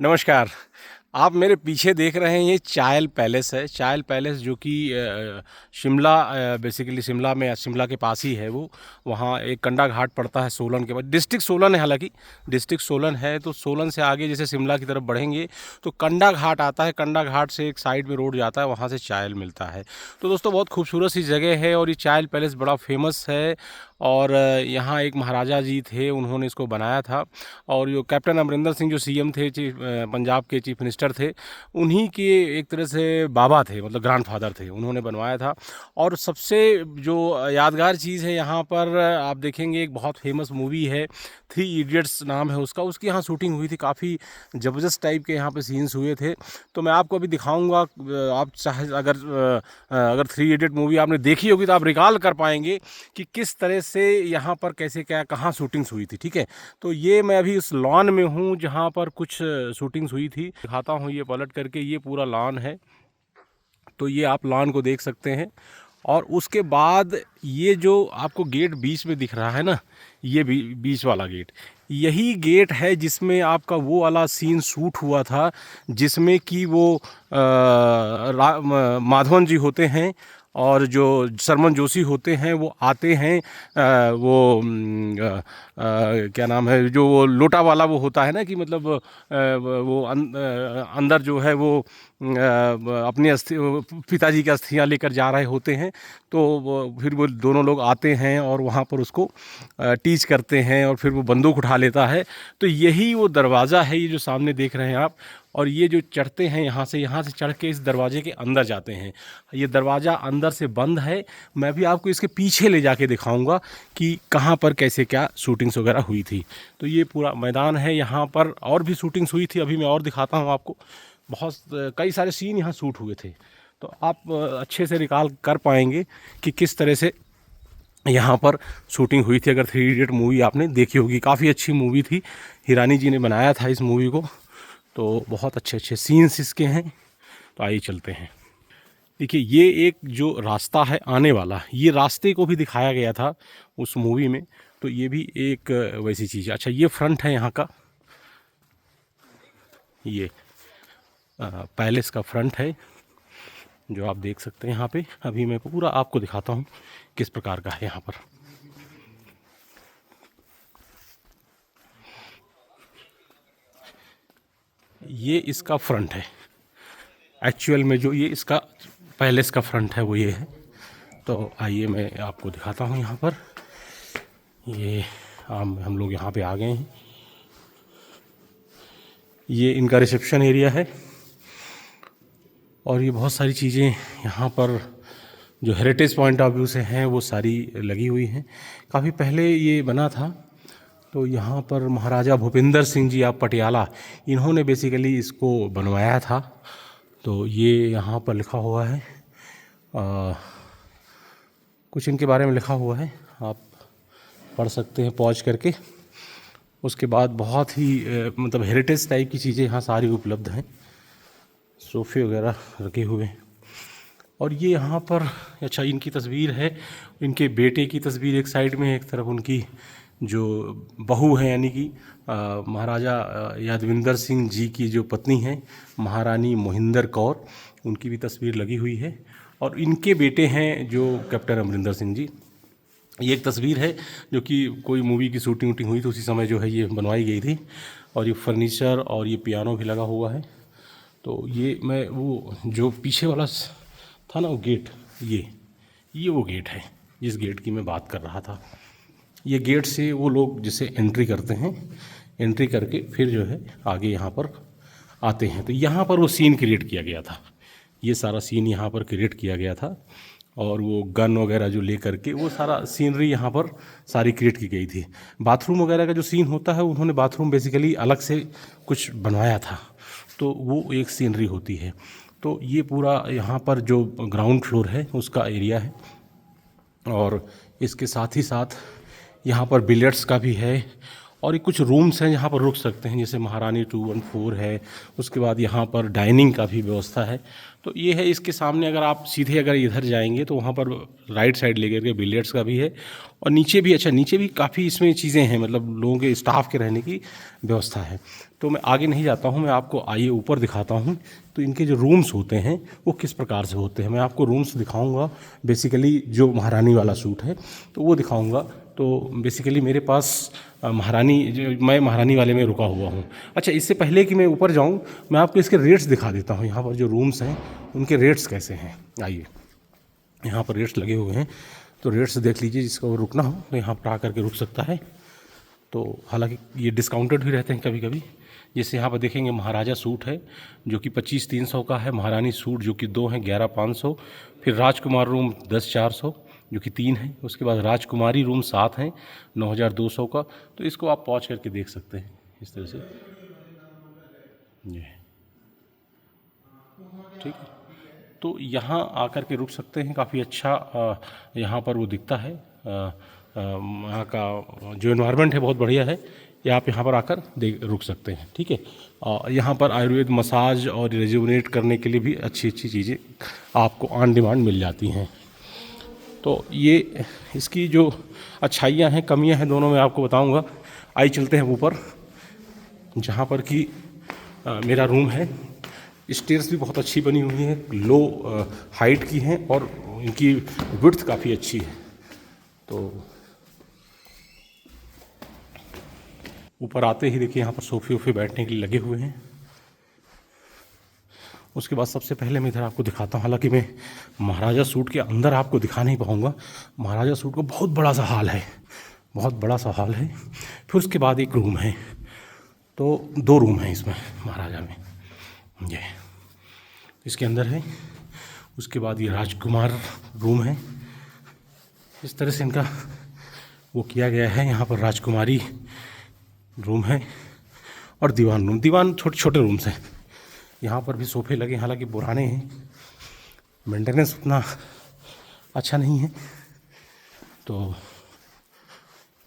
नमस्कार। आप मेरे पीछे देख रहे हैं ये चायल पैलेस है। चायल पैलेस जो कि शिमला बेसिकली शिमला में शिमला के पास ही है वो। वहाँ एक कंडा घाट पड़ता है सोलन के बाद। डिस्ट्रिक्ट सोलन है, हालांकि डिस्ट्रिक्ट सोलन है। तो सोलन से आगे जैसे शिमला की तरफ बढ़ेंगे तो कंडा घाट आता है। कंडा घाट से एक साइड में रोड जाता है, वहाँ से चायल मिलता है। तो दोस्तों बहुत खूबसूरत सी जगह है और ये चायल पैलेस बड़ा फेमस है। और यहाँ एक महाराजा जी थे, उन्होंने इसको बनाया था। और जो कैप्टन अमरिंदर सिंह जो सीएम थे, पंजाब के चीफ मिनिस्टर थे, उन्हीं के एक तरह से बाबा थे, मतलब ग्रैंडफादर थे, उन्होंने बनवाया था। और सबसे जो यादगार चीज़ है यहाँ पर आप देखेंगे, एक बहुत फेमस मूवी है, 3 इडियट्स नाम है उसका, उसकी यहाँ शूटिंग हुई थी। काफ़ी ज़बरदस्त टाइप के यहाँ पे सीन्स हुए थे। तो मैं आपको अभी दिखाऊंगा। आप चाहे अगर 3 इडियट मूवी आपने देखी होगी तो आप रिकॉल कर पाएंगे कि किस तरह से यहाँ पर कैसे क्या कहाँ शूटिंग्स हुई थी। ठीक है, तो ये मैं अभी उस लॉन में हूँ जहाँ पर कुछ शूटिंग्स हुई थी। दिखाता हूँ, ये पलट करके, ये पूरा लॉन है। तो ये आप लॉन को देख सकते हैं। और उसके बाद ये जो आपको गेट बीच में दिख रहा है ना, ये बीच वाला गेट, यही गेट है जिसमें आपका वो वाला सीन शूट हुआ था, जिसमें कि वो माधवन जी होते हैं और जो सरमन जोशी होते हैं वो आते हैं। क्या नाम है, जो वो लोटा वाला वो होता है ना, कि मतलब वो अंदर जो है वो अपनी अस्थि पिताजी की अस्थियाँ लेकर जा रहे होते हैं। तो फिर वो दोनों लोग आते हैं और वहाँ पर उसको टीच करते हैं और फिर वो बंदूक उठा लेता है। तो यही वो दरवाज़ा है, ये जो सामने देख रहे हैं आप। और ये जो चढ़ते हैं यहाँ से चढ़ के इस दरवाजे के अंदर जाते हैं। ये दरवाज़ा अंदर से बंद है। मैं भी आपको इसके पीछे ले जाके दिखाऊंगा कि कहाँ पर कैसे क्या शूटिंग्स वगैरह हुई थी। तो ये पूरा मैदान है, यहाँ पर और भी शूटिंग्स हुई थी। अभी मैं और दिखाता हूँ आपको। बहुत कई सारे सीन यहाँ शूट हुए थे। तो आप अच्छे से रिकॉल कर पाएंगे कि किस तरह से यहाँ पर शूटिंग हुई थी। अगर 3 इडियट मूवी आपने देखी होगी, काफ़ी अच्छी मूवी थी। हिरानी जी ने बनाया था इस मूवी को। तो बहुत अच्छे अच्छे सीन्स इसके हैं। तो आइए चलते हैं। देखिए, ये एक जो रास्ता है आने वाला, ये रास्ते को भी दिखाया गया था उस मूवी में। तो ये भी एक वैसी चीज़ है। अच्छा, ये फ्रंट है यहाँ का, ये पैलेस का फ्रंट है जो आप देख सकते हैं यहाँ पे। अभी मैं पूरा आपको दिखाता हूँ किस प्रकार का है यहाँ पर। ये इसका फ्रंट है। एक्चुअल में जो ये इसका पैलेस का फ्रंट है वो ये है। तो आइए मैं आपको दिखाता हूँ यहाँ पर। ये हम लोग यहाँ पे आ गए हैं। ये इनका रिसेप्शन एरिया है। और ये बहुत सारी चीज़ें यहाँ पर जो हेरिटेज पॉइंट ऑफ व्यू से हैं वो सारी लगी हुई हैं। काफ़ी पहले ये बना था। तो यहाँ पर महाराजा भूपिंदर सिंह जी आप पटियाला, इन्होंने बेसिकली इसको बनवाया था। तो ये यहाँ पर लिखा हुआ है, कुछ इनके बारे में लिखा हुआ है, आप पढ़ सकते हैं पॉज करके। उसके बाद बहुत ही मतलब हेरिटेज टाइप की चीज़ें यहाँ सारी उपलब्ध हैं। सोफ़े वगैरह रखे हुए हैं। और ये यहाँ पर, अच्छा, इनकी तस्वीर है, इनके बेटे की तस्वीर एक साइड में, एक तरफ उनकी जो बहू है, यानी कि महाराजा यादविंदर सिंह जी की जो पत्नी हैं, महारानी मोहिंदर कौर, उनकी भी तस्वीर लगी हुई है। और इनके बेटे हैं जो कैप्टन अमरिंदर सिंह जी। ये एक तस्वीर है जो कि कोई मूवी की शूटिंग वूटिंग हुई तो उसी समय जो है ये बनवाई गई थी। और ये फर्नीचर और ये पियानो भी लगा हुआ है। तो ये मैं वो जो पीछे वाला था ना वो गेट, ये वो गेट है जिस गेट की मैं बात कर रहा था। ये गेट से वो लोग जिसे एंट्री करते हैं, एंट्री करके फिर जो है आगे यहाँ पर आते हैं। तो यहाँ पर वो सीन क्रिएट किया गया था, ये सारा सीन यहाँ पर क्रिएट किया गया था। और वो गन वगैरह जो ले करके वो सारा सीनरी यहाँ पर सारी क्रिएट की गई थी। बाथरूम वगैरह का जो सीन होता है, उन्होंने बाथरूम बेसिकली अलग से कुछ बनवाया था, तो वो एक सीनरी होती है। तो ये पूरा यहाँ पर जो ग्राउंड फ्लोर है उसका एरिया है। और इसके साथ ही साथ यहाँ पर बिलियर्ड्स का भी है और ये कुछ रूम्स हैं जहाँ पर रुक सकते हैं, जैसे महारानी 214 है। उसके बाद यहाँ पर डाइनिंग का भी व्यवस्था है। तो ये है, इसके सामने अगर आप सीधे अगर इधर जाएंगे तो वहाँ पर राइट साइड लेकर के बिलियर्ड्स का भी है। और नीचे भी, अच्छा नीचे भी काफ़ी इसमें चीज़ें हैं, मतलब लोगों के स्टाफ के रहने की व्यवस्था है। तो मैं आगे नहीं जाता हूँ, मैं आपको आइए ऊपर दिखाता हूँ। तो इनके जो रूम्स होते हैं वो किस प्रकार से होते हैं, मैं आपको रूम्स दिखाऊंगा। बेसिकली जो महारानी वाला सूट है तो वो दिखाऊंगा। तो बेसिकली मेरे पास मैं महारानी वाले में रुका हुआ हूँ। अच्छा, इससे पहले कि मैं ऊपर जाऊँ, मैं आपको इसके रेट्स दिखा देता हूँ। यहाँ पर जो रूम्स हैं उनके रेट्स कैसे हैं, आइए। यहाँ पर रेट्स लगे हुए हैं, तो रेट्स देख लीजिए। जिसको रुकना हो तो यहाँ पर आकर के रुक सकता है। तो हालांकि ये डिस्काउंटेड भी रहते हैं कभी कभी। जैसे यहाँ पर देखेंगे, महाराजा सूट है जो कि 25,300 का है। महारानी सूट जो कि 2 हैं 11,500। फिर राजकुमार रूम 10,400 जो कि 3 है। उसके बाद राजकुमारी रूम 7 हैं 9,200 का। तो इसको आप पॉज करके देख सकते हैं इस तरह से, ये ठीक है। तो यहाँ आकर के रुक सकते हैं, काफ़ी अच्छा यहाँ पर वो दिखता है। यहाँ का जो एनवायरनमेंट है बहुत बढ़िया है। या आप यहाँ पर आकर रुक सकते हैं, ठीक है। यहाँ पर आयुर्वेद मसाज और रिजुवनेट करने के लिए भी अच्छी अच्छी चीज़ें आपको ऑन डिमांड मिल जाती हैं। तो ये इसकी जो अच्छाइयाँ हैं, कमियाँ हैं, दोनों मैं आपको बताऊँगा। आइए चलते हैं ऊपर, जहाँ पर कि मेरा रूम है। स्टेयर्स भी बहुत अच्छी बनी हुई हैं, लो हाइट की हैं और इनकी विड्थ काफ़ी अच्छी है। तो ऊपर आते ही देखिए यहाँ पर सोफे वोफे बैठने के लिए लगे हुए हैं। उसके बाद सबसे पहले मैं इधर आपको दिखाता हूँ। हालांकि मैं महाराजा सूट के अंदर आपको दिखा नहीं पाऊँगा। महाराजा सूट का बहुत बड़ा सा हॉल है, बहुत बड़ा सा हॉल है। फिर उसके बाद एक रूम है, तो 2 रूम हैं इसमें महाराजा में, ये इसके अंदर है। उसके बाद ये राजकुमार रूम है। इस तरह से इनका वो किया गया है। यहाँ पर राजकुमारी रूम है और दीवान रूम, दीवान छोटे छोटे रूम्स हैं। यहाँ पर भी सोफे लगे, हालांकि पुराने हैं, मेंटेनेंस उतना अच्छा नहीं है। तो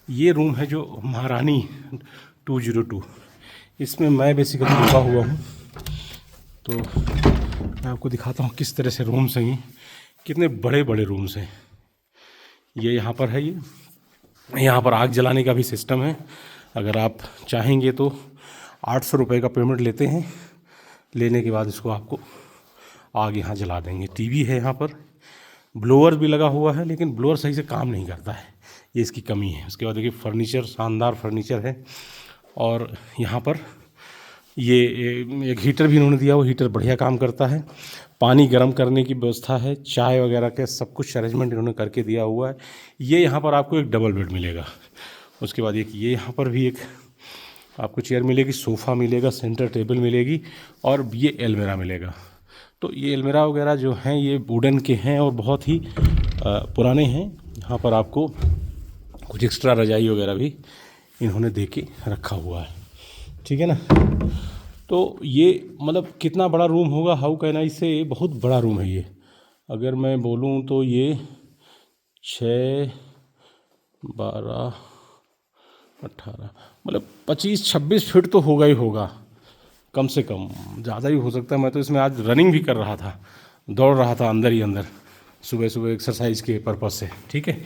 ये रूम है जो महारानी 202, इसमें मैं बेसिकली रुका हुआ हूँ। तो मैं आपको दिखाता हूँ किस तरह से रूम्स हैं। ये कितने बड़े बड़े रूम्स हैं। ये यहाँ पर है, ये यहाँ पर आग जलाने का भी सिस्टम है। अगर आप चाहेंगे तो 800 रुपये का पेमेंट लेते हैं। लेने के बाद इसको आपको आग यहाँ जला देंगे। टीवी है यहाँ पर, ब्लोअर भी लगा हुआ है, लेकिन ब्लोअर सही से काम नहीं करता है, ये इसकी कमी है। उसके बाद देखिए फर्नीचर, शानदार फर्नीचर है। और यहाँ पर ये एक हीटर भी इन्होंने दिया, वो हीटर बढ़िया काम करता है। पानी गर्म करने की व्यवस्था है, चाय वगैरह के सब कुछ अरेंजमेंट इन्होंने करके दिया हुआ है। ये यहाँ पर आपको एक डबल बेड मिलेगा। उसके बाद एक ये यहाँ पर भी एक आपको चेयर मिलेगी, सोफ़ा मिलेगा, सेंटर टेबल मिलेगी और ये अलमीरा मिलेगा। तो ये अलमीरा वगैरह जो हैं ये वुडन के हैं और बहुत ही पुराने हैं। यहाँ पर आपको कुछ एक्स्ट्रा रजाई वगैरह भी इन्होंने दे के रखा हुआ है, ठीक है ना। तो ये मतलब कितना बड़ा रूम होगा, हाउ कैन आई से, बहुत बड़ा रूम है ये। अगर मैं बोलूँ तो ये 6, 12, 18 मतलब 25-26 फीट तो होगा ही होगा, कम से कम, ज़्यादा ही हो सकता है। मैं तो इसमें आज रनिंग भी कर रहा था, दौड़ रहा था अंदर ही अंदर, सुबह सुबह एक्सरसाइज के पर्पज़ से, ठीक है।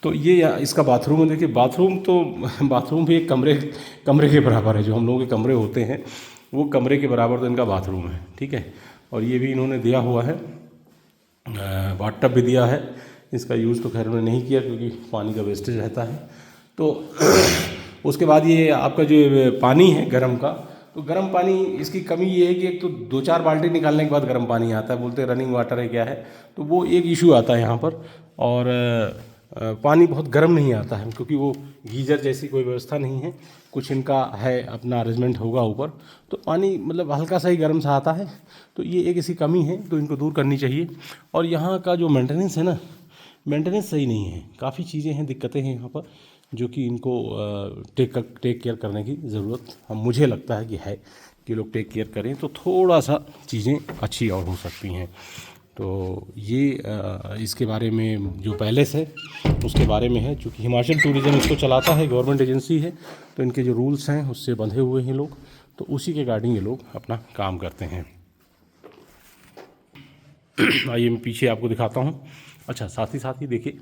तो ये इसका बाथरूम है। देखिए बाथरूम भी एक कमरे के बराबर है। जो हम लोगों के कमरे होते हैं वो कमरे के बराबर तो इनका बाथरूम है, ठीक है। और ये भी इन्होंने दिया हुआ है, बाथ टब भी दिया है। इसका यूज़ तो खैर उन्होंने नहीं किया क्योंकि पानी का वेस्टेज रहता है। तो उसके बाद ये आपका जो पानी है गर्म का, तो गर्म पानी इसकी कमी ये है कि एक तो 2-4 बाल्टी निकालने के बाद गर्म पानी आता है, बोलते हैं रनिंग वाटर है क्या है, तो वो एक इशू आता है यहाँ पर। और पानी बहुत गर्म नहीं आता है क्योंकि वो गीज़र जैसी कोई व्यवस्था नहीं है। कुछ इनका है अपना अरेंजमेंट होगा ऊपर, तो पानी मतलब हल्का सा ही गर्म सा आता है। तो ये एक इसकी कमी है, तो इनको दूर करनी चाहिए। और यहाँ का जो मेंटेनेंस है ना, मेंटेनेंस सही नहीं है, काफ़ी चीज़ें हैं, दिक्कतें हैं यहाँ पर, जो कि इनको टेक केयर करने की ज़रूरत मुझे लगता है कि है, कि लोग टेक केयर करें तो थोड़ा सा चीज़ें अच्छी और हो सकती हैं। तो ये इसके बारे में जो पैलेस है उसके बारे में है। चूँकि हिमाचल टूरिज़्म इसको चलाता है, गवर्नमेंट एजेंसी है, तो इनके जो रूल्स हैं उससे बंधे हुए हैं लोग, तो उसी के अकॉर्डिंग ये लोग अपना काम करते हैं। आइए मैं पीछे आपको दिखाता हूँ। अच्छा, साथ ही देखिए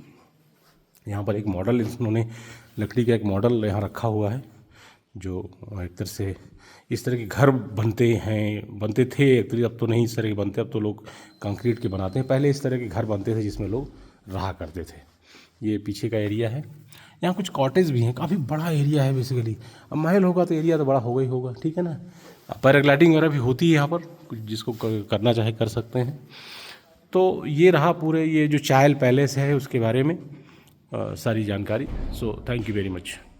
यहाँ पर एक मॉडल इन्होंने लकड़ी का एक मॉडल यहाँ रखा हुआ है, जो एक तरह से इस तरह के घर बनते थे एक्चुअली, अब तो नहीं इस तरह के बनते, अब तो लोग कंक्रीट के बनाते हैं। पहले इस तरह के घर बनते थे जिसमें लोग रहा करते थे। ये पीछे का एरिया है, यहाँ कुछ कॉटेज भी हैं, काफ़ी बड़ा एरिया है बेसिकली। अब महल होगा तो एरिया तो बड़ा होगा ही होगा, ठीक है ना। पैराग्लाइडिंग वगैरह भी होती है यहाँ पर, जिसको करना चाहे कर सकते हैं। तो ये रहा पूरे ये जो चायल पैलेस है उसके बारे में सारी जानकारी। So thank you very much.